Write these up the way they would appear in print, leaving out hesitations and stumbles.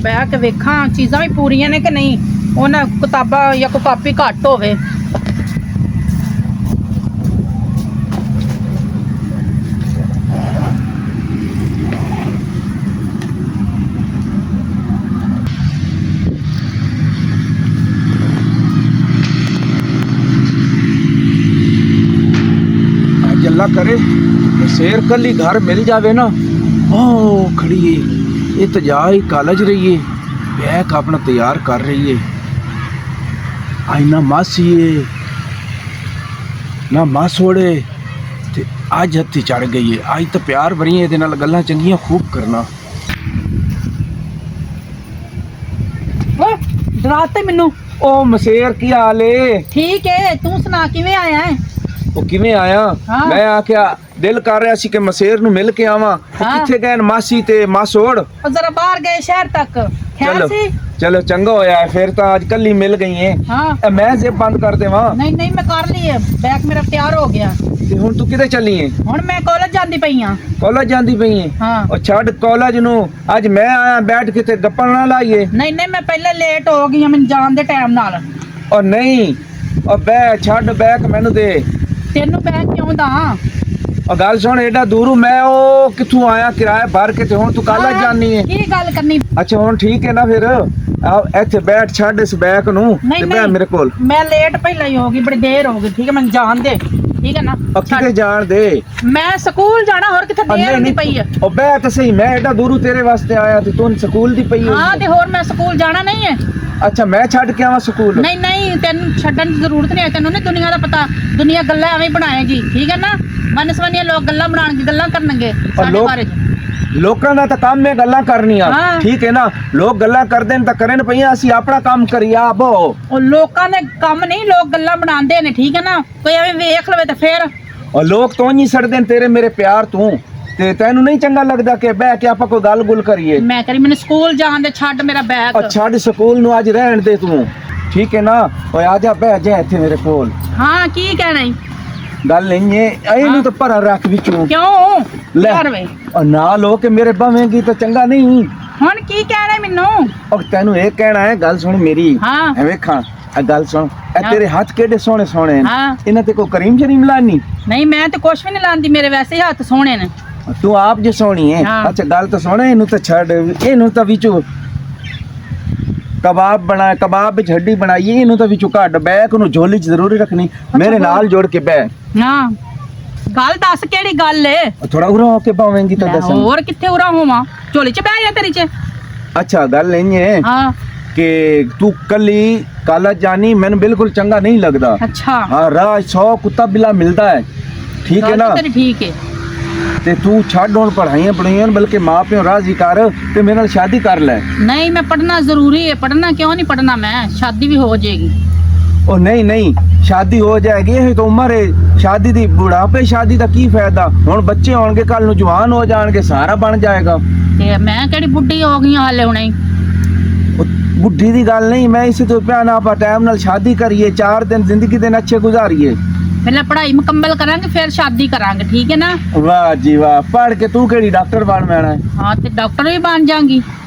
ਬਹਿ ਕੇ ਵੇਖਾਂ ਚੀਜ਼ਾਂ ਵੀ ਪੂਰੀਆਂ ਨੇ ਕਿ ਨਹੀਂ, ਉਹਨਾਂ ਕਿਤਾਬਾਂ ਜਾਂ ਕੋਈ ਕਾਪੀ ਘੱਟ ਹੋਵੇ। अल्लाह करे शेर कल ही घर मिल जावे ना। ओ खड़ी है ये तो जा ही कॉलेज रही है, बैग अपना तैयार कर रही है। आई ना मासी है ना मासोड़े ते अज हथी चढ़ गई है। आज तो प्यार भरी है, ये गल्लां चंगियां खूब करना। डराते मैनू। ओ मसेर की हाल है? ठीक है, तू सुना किवें आया है? ਉਹ ਕਿਵੇਂ ਆਇਆ? ਹਾਂ। ਮੈਂ ਆਖਿਆ ਦਿਲ ਕਰ ਰਿਹਾ ਸੀ ਕਿ ਮਸੇਰ ਨੂੰ ਮਿਲ ਕੇ ਆਵਾਂ। ਹਾਂ। ਕਿੱਥੇ ਗਏ ਨੇ ਮਾਸੀ ਤੇ ਮਾਸੋੜ? ਉਹ ਜ਼ਰਾ ਬਾਹਰ ਗਏ ਸ਼ਹਿਰ ਤੱਕ। ਖੈਰ ਚਲੋ ਸੀ? ਚਲੋ ਚੰਗਾ ਹੋਇਆ ਹੈ, ਫਿਰ ਤਾਂ ਅੱਜ ਕੱਲ ਹੀ ਮਿਲ ਗਈ ਹੈ। ਹਾਂ। ਮੈਂ ਜ਼ੇਬ ਬੰਦ ਕਰ ਦੇਵਾਂ? ਨਹੀਂ ਨਹੀਂ ਮੈਂ ਕਰ ਲਈ ਹੈ, ਬੈਗ ਮੇਰਾ ਤਿਆਰ ਹੋ ਗਿਆ। ਤੇ ਹੁਣ ਤੂੰ ਕਿੱਥੇ ਚੱਲੀ ਹੈ? ਹੁਣ ਮੈਂ ਕਾਲਜ ਜਾਂਦੀ ਪਈ ਆ। ਕਾਲਜ ਜਾਂਦੀ ਪਈ ਹੈ? ਹਾਂ। ਉਹ ਛੱਡ ਕਾਲਜ ਨੂੰ, ਅੱਜ ਮੈਂ ਆਇਆ ਬੈਠ ਕਿਤੇ ਗੱਪਾਂ ਨਾ ਲਾਈਏ। ਨਹੀਂ ਨਹੀਂ ਮੈਂ ਪਹਿਲੇ ਲੇਟ ਹੋ ਗਈ ਆ, ਮੈਨੂੰ ਜਾਣ ਦੇ ਟਾਈਮ ਨਾਲ। ਉਹ ਨਹੀਂ, ਉਹ ਬੈ ਛੱਡ ਬੈਗ ਮੈਨੂੰ ਦੇ। ਤੈਨੂੰ ਬੈਗ ਕਿਉਂ ਦਾਂ? ਉਹ ਗੱਲ ਸੁਣ, ਐਡਾ ਦੂਰੋਂ ਮੈਂ ਉਹ ਕਿੱਥੋਂ ਆਇਆ ਕਿਰਾਇਆ ਭਰ ਕੇ, ਤੇ ਹੁਣ ਤੂੰ ਕਾਲਜ ਜਾਣੀ ਹੈ? ਕੀ ਗੱਲ ਕਰਨੀ? ਅੱਛਾ ਹੁਣ ਠੀਕ ਹੈ ਨਾ, ਫਿਰ ਆ ਇੱਥੇ ਬੈਠ, ਛੱਡ ਇਸ ਬੈਗ ਨੂੰ ਤੇ ਬੈ ਮੇਰੇ ਕੋਲ। ਮੈਂ ਲੇਟ ਪਹਿਲਾਂ ਹੀ ਹੋ ਗਈ, ਬੜੀ ਦੇਰ ਹੋ ਗਈ। ਠੀਕ ਹੈ, ਮੈਨੂੰ ਜਾਣ ਦੇ। ਠੀਕ ਹੈ ਨਾ? ਕਿਤੇ ਜਾਣ ਦੇ, ਮੈਂ ਸਕੂਲ ਜਾਣਾ, ਹੋਰ ਕਿੱਥੇ ਦੇਰ ਹੁੰਦੀ ਪਈ ਹੈ। ਉਹ ਬੈ ਤਾਂ ਸਹੀ, ਮੈਂ ਐਡਾ ਦੂਰੋਂ ਤੇਰੇ ਵਾਸਤੇ ਆਇਆ ਤੇ ਤੂੰ ਸਕੂਲ ਦੀ ਪਈ ਹੈ। ਹਾਂ ਤੇ ਹੋਰ ਮੈਂ ਸਕੂਲ ਜਾਣਾ ਨਹੀਂ ਹੈ। ਅੱਛਾ ਮੈਂ ਛੱਡ ਕੇ ਆਵਾਂ ਸਕੂਲ? ਨਹੀਂ ਨਹੀਂ ਤੈਨੂੰ ਛੱਡਣ ਦੀ ਜ਼ਰੂਰਤ ਨਹੀਂ ਹੈ, ਤੈਨੂੰ ਨਹੀਂ ਦੁਨੀਆ ਦਾ ਪਤਾ। ਦੁਨੀਆ ਗੱਲਾਂ ਐਵੇਂ ਹੀ ਬਣਾਏਗੀ। ਠੀਕ ਹੈ ਨਾ? ਮਨਸਵਨੀਆਂ ਲੋਕ ਗੱਲਾਂ ਬਣਾਉਣਗੇ, ਗੱਲਾਂ ਕਰਨਗੇ ਸਾਡੇ ਬਾਰੇ। ਲੋਕਾਂ ਦਾ ਤਾਂ ਕੰਮ ਹੈ ਗੱਲਾਂ ਕਰਨੀਆਂ। ਹਾਂ। ਠੀਕ ਹੈ ਨਾ? ਲੋਕ ਗੱਲਾਂ ਕਰਦੇ ਨੇ ਤਾਂ ਕਰਨ ਪਈਆਂ, ਅਸੀਂ ਆਪਣਾ ਕੰਮ ਕਰੀਏ। ਆਬੋ ਉਹ ਲੋਕਾਂ ਦੇ ਕੰਮ ਨਹੀਂ, ਲੋਕ ਗੱਲਾਂ ਬਣਾਉਂਦੇ ਨੇ। ਠੀਕ ਹੈ ਨਾ? ਕੋਈ ਐਵੇਂ ਵੇਖ ਲਵੇ ਤਾਂ ਫੇਰ। ਉਹ ਲੋਕ ਤੋਂ ਨਹੀਂ ਛੱਡਦੇ ਨੇ ਤੇਰੇ ਮੇਰੇ ਪਿਆਰ ਤੂੰ, ਤੇ ਤੈਨੂੰ ਨਹੀਂ ਚੰਗਾ ਲੱਗਦਾ ਕਿ ਬਹਿ ਕੇ ਆਪਾਂ ਕੋਈ ਗੱਲ ਗੁੱਲ ਕਰੀਏ? ਮੈਂ ਕਰੀ ਮੈਨੂੰ ਸਕੂਲ ਜਾਣ ਦੇ, ਛੱਡ ਮੇਰਾ ਬੈਗ। ਛੱਡ ਸਕੂਲ ਨੂੰ, ਅੱਜ ਰਹਿਣ ਦੇ ਤੂੰ। ਠੀਕ ਹੈ ਨਾ? ਓਏ ਆ ਜਾ, ਬਹਿ ਜਾ ਇੱਥੇ ਮੇਰੇ ਕੋਲ। ਹਾਂ ਕੀ ਕਹਿਣਾ ਈ? ਗੱਲ ਨਹੀਂ ਹੈ, ਇਹਨੂੰ ਤਾਂ ਭਰਾ ਰੱਖ ਵਿੱਚੋਂ। ਕਿਉਂ ਲੈ ਯਾਰ ਵੇ? ਉਹ ਨਾ ਲੋ ਕੇ ਮੇਰੇ ਬਵੇਂਗੀ ਤਾਂ ਚੰਗਾ ਨਹੀਂ। ਹੁਣ ਕੀ ਕਹਿਣਾ ਮੈਨੂੰ? ਉਹ ਤੈਨੂੰ ਇਹ ਕਹਿਣਾ ਹੈ, ਗੱਲ ਸੁਣ ਮੇਰੀ। ਹਾਂ। ਐ ਵੇਖਾਂ ਇਹ ਗੱਲ ਸੁਣ, ਇਹ ਹਾਂ। ਤੇਰੇ ਹੱਥ ਕਿਹੜੇ ਸੋਹਣੇ ਸੋਹਣੇ ਨੇ। ਹਾਂ। ਇਹਨਾਂ ਤੇ ਕੋਈ ਕਰੀਮ ਸ਼ਰੀਮ ਲਾਨੀ? ਨਹੀਂ ਮੈਂ ਤੇ ਕੁਛ ਵੀ ਨਹੀਂ ਲਾਂਦੀ, ਮੇਰੇ ਵੈਸੇ ਹੀ ਹੱਥ ਸੋਹਣੇ ਨੇ। ਤੂੰ ਆਪ ਜੇ ਸੋਹਣੀ ਹੈ। ਹਾਂ। ਅੱਛਾ ਗੱਲ ਤਾਂ ਸੁਣ, ਇਹਨੂੰ ਤਾਂ ਛੱਡ, ਇਹਨੂੰ ਤਾਂ ਵਿੱਚੋਂ ਕਬਾਬ ਬਣਾ, ਕਬਾਬ ਵਿੱਚ ਹੱਡੀ ਬਣਾਈਏ, ਇਹਨੂੰ ਤਾਂ ਵਿੱਚੋਂ ਕੱਢ, ਬੈਗ ਨੂੰ ਝੋਲੀ 'ਚ ਜ਼ਰੂਰੀ ਰੱਖਣੀ। ਮੇਰੇ ਨਾਲ ਜੋੜ ਕੇ ਬੈ। ਹਾਂ ਗੱਲ ਦੱਸ ਕਿਹੜੀ ਗੱਲ ਏ? ਥੋੜਾ ਉਰਾ ਹੋ ਕੇ ਪਾਵੇਂਗੀ ਤਾਂ ਲੈ ਦੱਸ। ਹੋਰ ਕਿੱਥੇ ਉਰਾ ਹੋਵਾਂ, ਝੋਲੀ 'ਚ ਬਹਿ ਜਾ ਤੇਰੀ 'ਚ। ਅੱਛਾ ਗੱਲ ਨਹੀਂ ਹੈ ਹਾਂ ਕਿ ਤੂੰ ਕੱਲੀ ਕਾਲਜ ਜਾਣੀ, ਮੈਨੂੰ ਬਿਲਕੁਲ ਚੰਗਾ ਨਹੀਂ ਲੱਗਦਾ। ਅੱਛਾ ਹਾਂ ਰਾਹ 100 ਕੁੱਤਾ ਬਿੱਲਾ ਮਿਲਦਾ ਹੈ। ਠੀਕ ਹੈ ਗੱਲ ਨਾ? ਤੇਰੀ ਠੀਕ ਹੈ। ਤੇ ਤੂੰ ਛੱਡ ਹੁਣ ਪੜ੍ਹਾਈਆਂ ਪੜ੍ਹਾਈਆਂ, ਬਲਕਿ ਮਾਂ ਪਿਓ ਰਾਜ਼ੀ ਕਰ ਤੇ ਮੇਰੇ ਨਾਲ ਸ਼ਾਦੀ ਕਰ ਲੈ। ਨਹੀਂ ਮੈਂ ਪੜ੍ਹਨਾ ਜ਼ਰੂਰੀ ਹੈ। ਪੜ੍ਹਨਾ ਕਿਉਂ ਨਹੀਂ ਪੜ੍ਹਨਾ, ਮੈਂ ਸ਼ਾਦੀ ਵੀ ਹੋ ਜਾਏਗੀ। ਉਹ ਨਹੀਂ ਨਹੀਂ ਸ਼ਾਦੀ ਹੋ ਜਾਏਗੀ, ਇਹ ਤਾਂ ਉਮਰ ਹੈ ਸ਼ਾਦੀ ਦੀ। ਬੁਢਾਪੇ ਸ਼ਾਦੀ ਦਾ ਕੀ ਫਾਇਦਾ? ਹੁਣ ਬੱਚੇ ਹੋਣਗੇ, ਕੱਲ ਨੂੰ ਜਵਾਨ ਹੋ ਜਾਣਗੇ, ਸਾਰਾ ਬਣ ਜਾਏਗਾ। ਤੇ ਮੈਂ ਕਿਹੜੀ ਬੁੱਢੀ ਹੋ ਗਈ ਹਾਲੇ ਹੁਣੇ। ਉਹ ਬੁੱਢੀ ਦੀ ਗੱਲ ਨਹੀਂ, ਮੈਂ ਇਸੇ ਤੋਂ ਪਿਆ ਨਾ ਆਪਾਂ ਟਾਈਮ ਨਾਲ ਸ਼ਾਦੀ ਕਰੀਏ, 4 ਦਿਨ ਜ਼ਿੰਦਗੀ ਦੇ ਅੱਛੇ ਗੁਜ਼ਾਰੀਏ। ਪਹਿਲਾਂ ਪੜ੍ਹਾਈ ਮੁਕੰਮਲ ਕਰਾਂਗੇ, ਫਿਰ ਸ਼ਾਦੀ ਕਰਾਂਗੇ। ਠੀਕ ਹੈ ਨਾ? ਵਾਹ ਜੀ ਵਾਹ, ਪੜ੍ਹ ਕੇ ਤੂੰ ਕਿਹੜੀ ਡਾਕਟਰ ਬਣ ਮੈਣਾ? ਹਾਂ ਤੇ ਡਾਕਟਰ ਵੀ ਬਣ ਜਾਵਾਂਗੀ।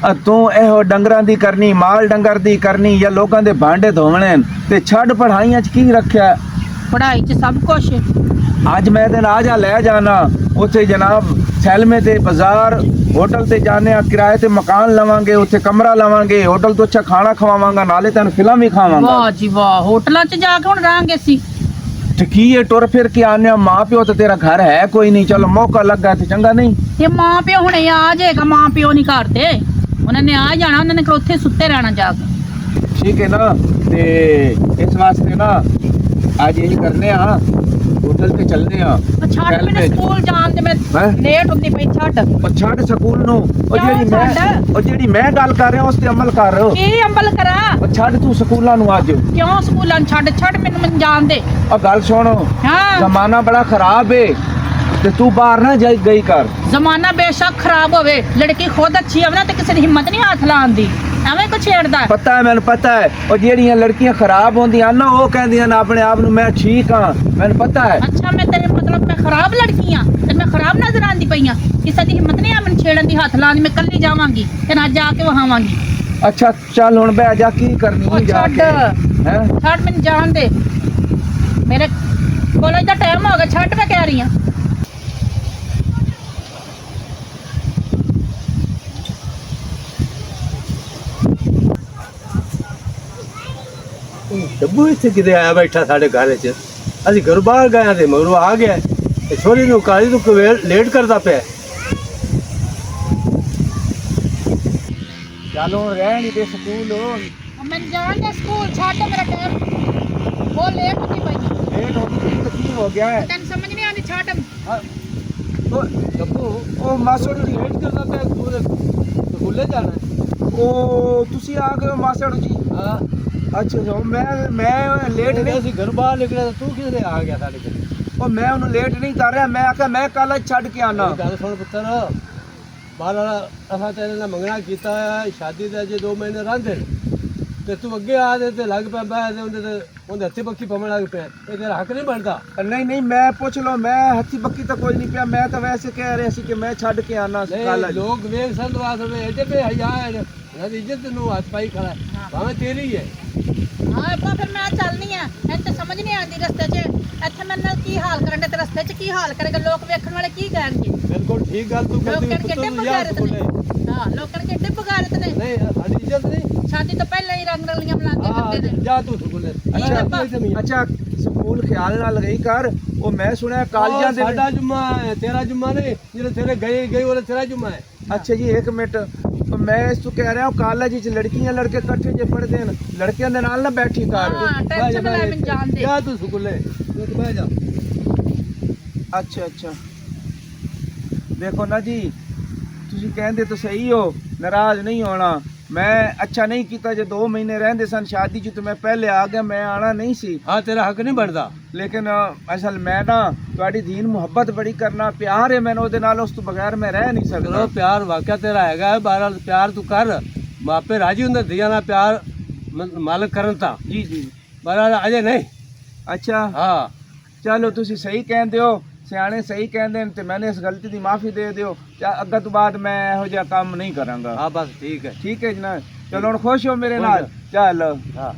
ਤੂੰ ਇਹੋ ਡੰਗਰਾਂ ਦੀ ਕਰਨੀ, ਮਾਲ ਡੰਗਰ ਦੀ ਕਰਨੀ, ਜਾਂ ਲੋਕਾਂ ਦੇ ਭਾਂਡੇ ਧੋਵਣੇ ਤੇ ਛੱਡ ਪੜ੍ਹਾਈਆਂ 'ਚ ਕੀ ਰੱਖਿਆ? ਪੜ੍ਹਾਈ 'ਚ ਸਭ ਕੁਛ। ਅੱਜ ਮੈਂ ਦਿਨ ਆ ਜਾ ਲੈ ਜਾਣਾ ਉੱਥੇ ਜਨਾਬ ਸੈਲਮੇ ਤੇ ਬਾਜ਼ਾਰ ਹੋਟਲ ਤੇ ਜਾਣੇ ਆ, ਕਿਰਾਏ ਤੇ ਮਕਾਨ ਲਵਾਂਗੇ, ਉੱਥੇ ਕਮਰਾ ਲਵਾਂਗੇ, ਹੋਟਲ ਤੋਂ ਅੱਛਾ ਖਾਣਾ ਖਵਾਵਾਂਗਾ, ਨਾਲੇ ਤੈਨੂੰ ਫਿਲਮ ਵੀ ਖਾਵਾਂਗਾ। ਵਾਹ ਜੀ ਵਾਹ, ਹੋਟਲਾਂ 'ਚ ਜਾ ਕੇ ਹੁਣ ਰਹਾਂਗੇ ਅਸੀਂ। ਤੇ ਕੀ ਹੈ ਟੁਰ ਫਿਰ ਕੇ ਆਨੇ ਆ, ਮਾਂ ਪਿਓ ਤੇ ਤੇਰਾ ਘਰ ਹੈ ਕੋਈ ਨਹੀਂ, ਚਲੋ ਮੌਕਾ ਲੱਗਾ ਤੇ ਚੰਗਾ ਨਹੀਂ। ਤੇ ਮਾਂ ਪਿਓ ਹੁਣੇ ਆ ਜਾਏਗਾ, ਮਾਂ ਪਿਓ ਨਹੀਂ ਕਰਦੇ, ਉਹਨਾਂ ਨੇ ਆ ਜਾਣਾ, ਉਹਨਾਂ ਨੇ ਉੱਥੇ ਸੁੱਤੇ ਰਹਿਣਾ ਜਾ ਕੇ। ਠੀਕ ਹੈ ਨਾ? ਤੇ ਇਸ ਵਾਸਤੇ ਨਾ ਅੱਜ ਇਹ ਕਰਨੇ ਆ, ਹੋਟਲ ਤੇ ਚੱਲਦੇ ਆ। ਛੱਡ ਮੈਨੂੰ ਸਕੂਲ ਜਾਣ ਦੇ, ਮੈਂ ਹੈਂ? ਲੇਟ ਹੁੰਦੀ ਪਈ। ਛੱਡ ਸਕੂਲ ਨੂੰ। ਕਿਉਂ ਜਿਹੜੀ ਮੈਂ ਗੱਲ ਕਰ ਰਿਹਾ ਉਸ ਤੇ ਅਮਲ ਕਰ। ਕੀ ਅਮਲ ਕਰਾਂ? ਛੱਡ ਤੂੰ ਸਕੂਲਾਂ ਨੂੰ ਅੱਜ। ਕਿਉਂ ਸਕੂਲਾਂ ਨੂੰ ਛੱਡ ਮੈਨੂੰ ਜਾਣ ਦੇ। ਆ ਗੱਲ ਸੁਣ, ਹਾਂ ਜ਼ਮਾਨਾ ਬੜਾ ਖਰਾਬ ਏ ਤੇ ਤੂੰ ਬਾਹਰ ਨਾ ਜਾਈ ਗਈ ਕਰ। ਜ਼ਮਾਨਾ ਬੇਸ਼ੱਕ ਖਰਾਬ ਹੋਵੇ, ਲੜਕੀ ਖੁਦ ਅੱਛੀ ਹੋਵੇ ਨਾ ਤੇ ਕਿਸੇ ਦੀ ਹਿੰਮਤ ਨਹੀਂ ਹੱਥ ਲਾਉਣ ਦੀ। ਐਵੇਂ ਕੁਛ ਛੇੜਦਾ। ਪਤਾ ਹੈ ਮੈਨੂੰ ਪਤਾ ਹੈ, ਉਹ ਜਿਹੜੀਆਂ ਲੜਕੀਆਂ ਖਰਾਬ ਹੁੰਦੀਆਂ ਨਾ ਉਹ ਕਹਿੰਦੀਆਂ ਨੇ ਆਪਣੇ ਆਪ ਨੂੰ ਮੈਂ ਠੀਕ ਹਾਂ, ਮੈਨੂੰ ਪਤਾ ਹੈ। ਅੱਛਾ ਮੈਂ ਤੇਰੇ ਮਤਲਬ ਮੈਂ ਖਰਾਬ ਲੜਕੀਆਂ ਤੇ ਮੈਂ ਖਰਾਬ ਨਜ਼ਰ ਆਂਦੀ ਪਈਆਂ? ਕਿਸੇ ਦੀ ਹਿੰਮਤ ਨਹੀਂ ਆ ਮੈਨੂੰ ਛੇੜਨ ਦੀ, ਹੱਥ ਲਾਉਣ ਦੀ। ਮੈਂ ਕੱਲੀ ਜਾਵਾਂਗੀ ਤੇ ਨਾ ਜਾ ਕੇ ਵਹਾਵਾਂਗੀ। ਅੱਛਾ ਚੱਲ ਹੁਣ ਬਹਿ ਜਾ, ਕੀ ਕਰਨੀ ਉਹ ਜਾ ਛੱਡ ਕੇ ਹੈ। ਛੱਡ, ਮੈਨੂੰ ਜਾਣ ਦੇ, ਮੇਰੇ ਕਾਲਜ ਦਾ ਟਾਈਮ ਹੋ ਗਿਆ, ਛੱਡ, ਮੈਂ ਕਹਿ ਰਹੀ ਹਾਂ। ਡੱਬੂ ਇੱਥੇ ਕਿਤੇ ਆਇਆ ਬੈਠਾ ਸਾਡੇ ਘਰ 'ਚ। ਅਸੀਂ ਘਰ ਬਾਹਰ ਗਏ ਤੇ ਮਗਰੋਂ ਆ ਗਿਆ ਤੇ ਛੋਰੀ ਨੂੰ ਕਾਲੀ ਨੂੰ ਕਵੇਲ ਲੇਟ ਕਰਦਾ ਪਿਆ। ਚੱਲ ਹੁਣ ਰਹਿ ਨਹੀਂ ਦੇ ਸਕੂਲ, ਮੈਨੂੰ ਜਾਣ ਦੇ, ਸਕੂਲ ਛੱਡ, ਮੇਰਾ ਟਾਈਮ ਉਹ ਲੇਟ ਨਹੀਂ ਪਈ, ਲੇਟ ਹੋ ਗਈ ਤਾਂ ਕੀ ਹੋ ਗਿਆ ਹੈ। ਤੈਨੂੰ ਸਮਝ ਨਹੀਂ ਆਉਂਦੀ, ਛੱਡ। ਡੱਬੂ ਉਹ ਮਾਸੜ ਜੀ, ਲੇਟ ਕਰਦਾ ਪਿਆ, ਸਕੂਲੇ ਜਾਣਾ ਹੈ। ਉਹ ਤੁਸੀਂ ਆ ਗਏ ਹੋ ਮਾਸੜ ਜੀ। ਹਾਂ ਅੱਛਾ ਜੀ, ਮੈਂ ਲੇਟ ਨਹੀਂ, ਅਸੀਂ ਘਰ ਬਾਹਰ ਨਿਕਲਿਆ ਤੂੰ ਕਿਧਰੇ ਆ ਗਿਆ ਸਾਡੇ ਕੋਲ? ਉਹ ਮੈਂ ਉਹਨੂੰ ਲੇਟ ਨਹੀਂ ਕਰ ਰਿਹਾ, ਮੈਂ ਆਖਿਆ ਮੈਂ ਕੱਲ ਛੱਡ ਕੇ ਆਣਾ। ਗੱਲ ਸੁਣ ਪੁੱਤਰ, ਬਾਹਰ ਵਾਲਾ ਅਸਾਂ ਤੇਰੇ ਨਾਲ ਮੰਗਣਾ ਕੀਤਾ ਹੋਇਆ, ਸ਼ਾਦੀ ਦੇ ਅਜੇ 2 ਮਹੀਨੇ ਰਹਿੰਦੇ ਤੇ ਤੂੰ ਅੱਗੇ ਆ ਦੇ ਤੇ ਲੱਗ ਪਿਆ ਬਹਿ ਤੇ ਉਹਦੇ ਹੱਥੀ ਪੱਕੀ ਪਵਣ ਲੱਗ ਪਿਆ। ਇਹ ਤੇਰਾ ਹੱਕ ਨਹੀਂ ਬਣਦਾ। ਨਹੀਂ ਨਹੀਂ, ਮੈਂ ਪੁੱਛ ਲਓ, ਮੈਂ ਹੱਥੀ ਬੱਕੀ ਤਾਂ ਕੋਈ ਨਹੀਂ ਪਿਆ, ਮੈਂ ਤਾਂ ਵੈਸੇ ਕਹਿ ਰਿਹਾ ਸੀ ਕਿ ਮੈਂ ਛੱਡ ਕੇ ਆਣਾ ਕੱਲ। ਨਹੀਂ ਲੋਕ ਵੇਖ ਸੰਦ ਵਾਸਤੇ ਐਡੇ ਬੇ ਹਯਾ ਹੈ, ਇਹਨਾਂ ਦੀ ਇੱਜ਼ਤ ਨੂੰ ਹੱਥ ਪਾਈ ਖੜਾ ਹੈ, ਭਾਵੇਂ ਤੇਰੀ ਹੈ। ਹਾਂ ਅੱਪਾ, ਫਿਰ ਮੈਂ ਚੱਲਨੀ ਆ, ਮੈਨੂੰ ਤਾਂ ਸਮਝ ਨਹੀਂ ਆਉਂਦੀ ਰਸਤੇ 'ਚ ਇੱਥੇ ਮੇਰੇ ਨਾਲ ਕੀ ਹਾਲ ਕਰਨ ਦੇ, ਤੇ ਰਸਤੇ 'ਚ ਕੀ ਹਾਲ ਕਰੇਗਾ, ਲੋਕ ਵੇਖਣ ਵਾਲੇ ਕੀ ਕਹਿਣਗੇ। ਬਿਲਕੁਲ ਠੀਕ ਗੱਲ ਤੂੰ ਲੋਕ ਕਰਦੀ ਕਿੱਡੇ ਪੁੱਤਰ ਯਾਰ ਬਗਾਰਤ ਨੇ, ਹਾਂ ਲੋਕਾਂ ਨੇ ਕਿੱਡੇ ਬਗਾਰਤ ਨੇ। ਨਹੀਂ ਸਾਡੀ ਇੱਜ਼ਤ ਨਹੀਂ। ਸ਼ਾਦੀ ਤੋਂ ਪਹਿਲਾਂ ਹੀ ਰੰਗ ਰਲੀਆਂ ਬਣਾਉਂਦੇ ਫਿਰਦੇ ਨੇ। ਜਾ ਤੂੰ ਸਕੂਲੇ। ਅੱਛਾ ਸਕੂਲ ਖਿਆਲ ਨਾਲ ਗਈ ਕਰ, ਉਹ ਮੈਂ ਸੁਣਿਆ ਕਾਲਜਾਂ ਦੇ ਸਾਡਾ ਜੁਮਾ ਹੈ, ਤੇਰਾ ਜੁਮਾ ਨਹੀਂ। ਜਿਹੜੇ ਤੇਰੇ ਗਏ ਉਹਦਾ ਤੇਰਾ ਜੁਮਾ ਹੈ। ਅੱਛਾ ਜੀ, ਇੱਕ ਮਿੰਟ, ਮੈਂ ਇਸ ਤੋਂ ਕਹਿ ਰਿਹਾ ਕਾਲਜ ਵਿੱਚ ਲੜਕੀਆਂ ਲੜਕੇ ਇਕੱਠੇ ਜੇ ਪੜ੍ਹਦੇ ਨੇ, ਲੜਕਿਆਂ ਦੇ ਨਾਲ ਨਾ ਬੈਠੀ ਕਰ। ਹਾਂ ਟੈਨਸ਼ਨ ਨਾ ਲੈ, ਮੈਨੂੰ ਜਾਣ ਦੇ। ਜਾ ਤੂੰ ਸਕੂਲੇ, ਤੂੰ ਬਹਿ ਜਾ। ਅੱਛਾ ਅੱਛਾ, ਦੇਖੋ ਨਾ ਜੀ, ਤੁਸੀਂ ਕਹਿੰਦੇ ਤਾਂ ਸਹੀ ਹੋ, ਨਾਰਾਜ਼ ਨਹੀਂ ਹੋਣਾ। ਮੈਂ ਅੱਛਾ ਨਹੀਂ ਕੀਤਾ, ਜੇ 2 ਮਹੀਨੇ ਰਹਿੰਦੇ ਸਨ ਸ਼ਾਦੀ 'ਚ, ਤਾਂ ਮੈਂ ਪਹਿਲੇ ਆ ਗਿਆ, ਮੈਂ ਆਣਾ ਨਹੀਂ ਸੀ। ਹਾਂ ਤੇਰਾ ਹੱਕ ਨਹੀਂ ਬਣਦਾ। ਲੇਕਿਨ ਅਸਲ ਮੈਂ ਨਾ ਤੁਹਾਡੀ ਦੀਨ ਮੁਹੱਬਤ ਬੜੀ ਕਰਨਾ, ਪਿਆਰ ਹੈ ਮੈਨੂੰ ਉਹਦੇ ਨਾਲ, ਉਸ ਤੋਂ ਬਗੈਰ ਮੈਂ ਰਹਿ ਨਹੀਂ ਸਕਦਾ। ਚਲੋ ਪਿਆਰ ਵਾਕਿਆ ਤੇਰਾ ਹੈਗਾ ਹੈ, ਬਹਰਾਲ ਪਿਆਰ ਤੂੰ ਕਰ, ਮਾਪੇ ਰਾਜੀ ਹੁੰਦੇ ਧੀਆਂ ਨਾਲ ਪਿਆਰ ਮਾਲਕ ਕਰਨ ਤਾਂ। ਜੀ ਜੀ, ਬਹਰਾਲ ਅਜੇ ਨਹੀਂ। ਅੱਛਾ ਹਾਂ ਚਲੋ, ਤੁਸੀਂ ਸਹੀ ਕਹਿੰਦੇ ਹੋ, ਸਿਆਣੇ ਸਹੀ ਕਹਿੰਦੇ ਨੇ, ਤੇ ਮੈਨੂੰ ਇਸ ਗਲਤੀ ਦੀ ਮਾਫੀ ਦੇ ਦਿਓ। ਅੱਗੇ ਤੋਂ ਬਾਅਦ ਮੈਂ ਇਹੋ ਜਿਹਾ ਕੰਮ ਨਹੀਂ ਕਰਾਂਗਾ। ਹਾਂ ਬਸ ਠੀਕ ਹੈ। ਠੀਕ ਹੈ ਜਨਾਬ, ਚਲੋ ਹੁਣ ਖੁਸ਼ ਹੋ ਮੇਰੇ ਨਾਲ, ਚੱਲ। ਹਾਂ